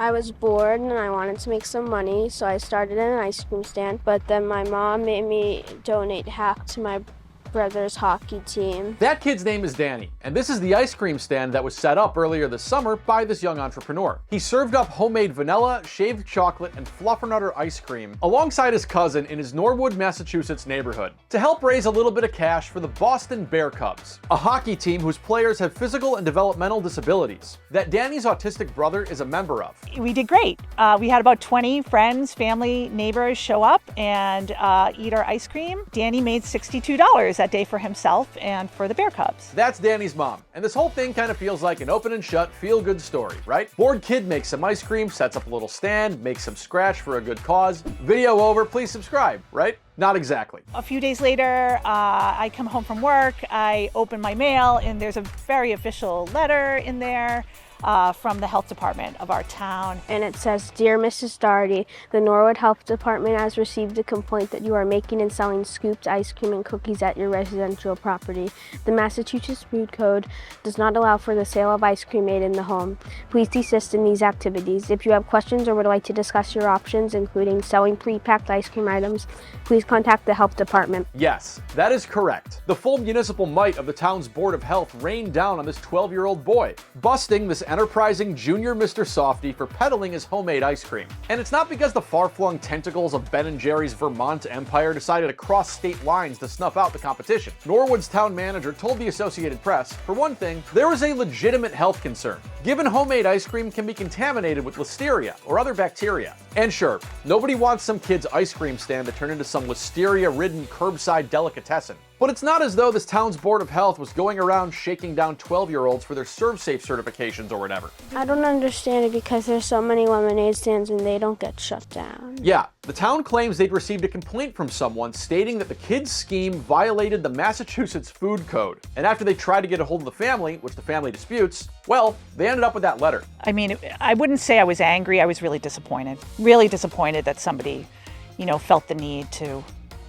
I was bored and I wanted to make some money, so I started an ice cream stand, but then my mom made me donate half to my brother's hockey team. That kid's name is Danny, and this is the ice cream stand that was set up earlier this summer by this young entrepreneur. He served up homemade vanilla, shaved chocolate, and fluffernutter ice cream alongside his cousin in his Norwood, Massachusetts neighborhood to help raise a little bit of cash for the Boston Bear Cubs, a hockey team whose players have physical and developmental disabilities that Danny's autistic brother is a member of. We did great. We had about 20 friends, family, neighbors show up and eat our ice cream. Danny made $62 that day for himself and for the Bear Cubs. That's Danny's mom, and this whole thing kind of feels like an open and shut feel-good story, right? Bored kid makes some ice cream, sets up a little stand, makes some scratch for a good cause. Video over, please subscribe, right? Not exactly. A few days later, I come home from work, I open my mail, and there's a very official letter in there from the health department of our town. And it says, "Dear Mrs. Doherty, the Norwood Health Department has received a complaint that you are making and selling scooped ice cream and cookies at your residential property. The Massachusetts Food Code does not allow for the sale of ice cream made in the home. Please desist in these activities. If you have questions or would like to discuss your options, including selling pre-packed ice cream items, please contact the health department." Yes, that is correct. The full municipal might of the town's Board of Health rained down on this 12-year-old boy, busting this enterprising junior Mr. Softy for peddling his homemade ice cream. And it's not because the far-flung tentacles of Ben & Jerry's Vermont empire decided to cross state lines to snuff out the competition. Norwood's town manager told the Associated Press, for one thing, there was a legitimate health concern, given homemade ice cream can be contaminated with listeria or other bacteria. And sure, nobody wants some kid's ice cream stand to turn into some listeria-ridden curbside delicatessen. But it's not as though this town's Board of Health was going around shaking down 12-year-olds for their ServSafe certifications or whatever. I don't understand it because there's so many lemonade stands and they don't get shut down. Yeah, the town claims they'd received a complaint from someone stating that the kids' scheme violated the Massachusetts Food Code. And after they tried to get a hold of the family, which the family disputes, well, they ended up with that letter. I mean, I wouldn't say I was angry. I was really disappointed. Really disappointed that somebody, felt the need to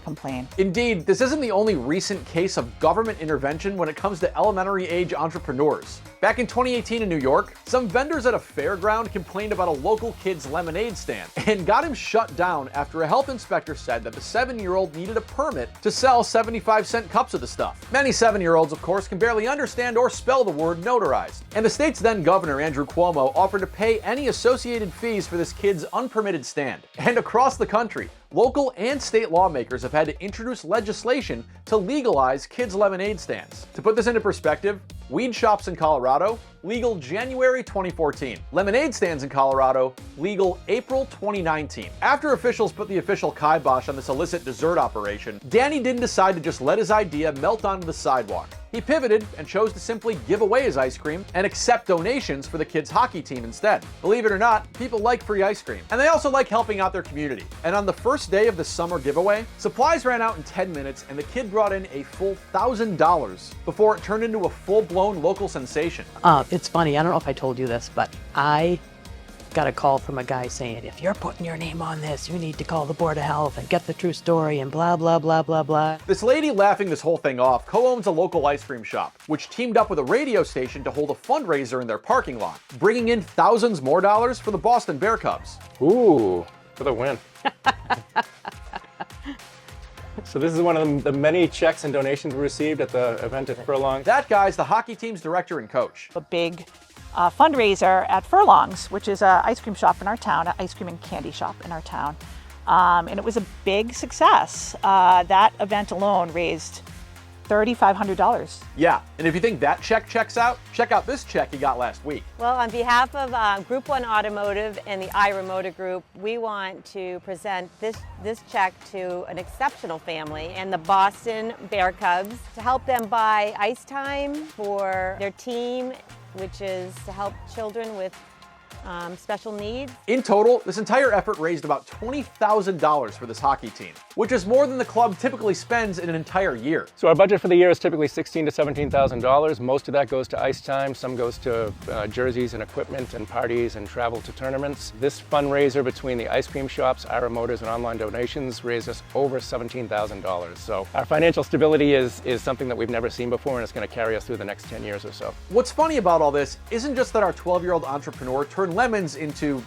complain. Indeed, this isn't the only recent case of government intervention when it comes to elementary age entrepreneurs. Back in 2018 in New York, some vendors at a fairground complained about a local kid's lemonade stand and got him shut down after a health inspector said that the 7-year-old needed a permit to sell 75-cent cups of the stuff. Many 7-year-olds, of course, can barely understand or spell the word notarized. And the state's then governor, Andrew Cuomo, offered to pay any associated fees for this kid's unpermitted stand. And across the country, local and state lawmakers have had to introduce legislation to legalize kids' lemonade stands. To put this into perspective, weed shops in Colorado, legal January 2014. Lemonade stands in Colorado, legal April 2019. After officials put the official kibosh on this illicit dessert operation, Danny didn't decide to just let his idea melt onto the sidewalk. He pivoted and chose to simply give away his ice cream and accept donations for the kids' hockey team instead. Believe it or not, people like free ice cream, and they also like helping out their community. And on the first day of the summer giveaway, supplies ran out in 10 minutes and the kid brought in a full $1,000 before it turned into a full-blown local sensation. It's funny, I don't know if I told you this, but I got a call from a guy saying, if you're putting your name on this, you need to call the Board of Health and get the true story and blah, blah, blah, blah, blah. This lady laughing this whole thing off co-owns a local ice cream shop, which teamed up with a radio station to hold a fundraiser in their parking lot, bringing in thousands more dollars for the Boston Bear Cubs. Ooh, for the win. So this is one of the many checks and donations we received at the event at Furlong. That guy's the hockey team's director and coach. A big fundraiser at Furlong's, which is an ice cream shop in our town, an ice cream and candy shop in our town. And it was a big success. That event alone raised $3,500. Yeah, and if you think that check checks out, check out this check he got last week. Well, on behalf of Group 1 Automotive and the Ira Motor Group, we want to present this check to an exceptional family and the Boston Bear Cubs to help them buy ice time for their team, which is to help children with special needs. In total, this entire effort raised about $20,000 for this hockey team, which is more than the club typically spends in an entire year. So our budget for the year is typically $16,000 to $17,000. Most of that goes to ice time, some goes to jerseys and equipment and parties and travel to tournaments. This fundraiser between the ice cream shops, Ira Motors, and online donations raised us over $17,000. So our financial stability is something that we've never seen before, and it's going to carry us through the next 10 years or so. What's funny about all this isn't just that our 12-year-old entrepreneur turned turn lemons into,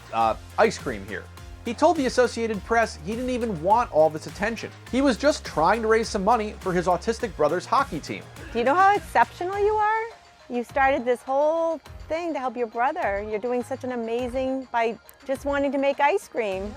ice cream here. He told the Associated Press he didn't even want all this attention. He was just trying to raise some money for his autistic brother's hockey team. Do you know how exceptional you are? You started this whole thing to help your brother. You're doing such an amazing by just wanting to make ice cream.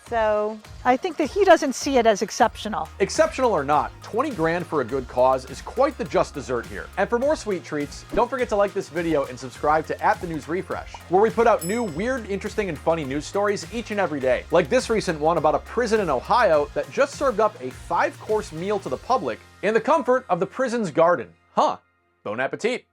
So I think that he doesn't see it as exceptional. Exceptional or not, 20 grand for a good cause is quite the just dessert here. And for more sweet treats, don't forget to like this video and subscribe to @TheNewsRefresh, where we put out new, weird, interesting, and funny news stories each and every day. Like this recent one about a prison in Ohio that just served up a 5-course meal to the public in the comfort of the prison's garden. Huh. Bon appetit.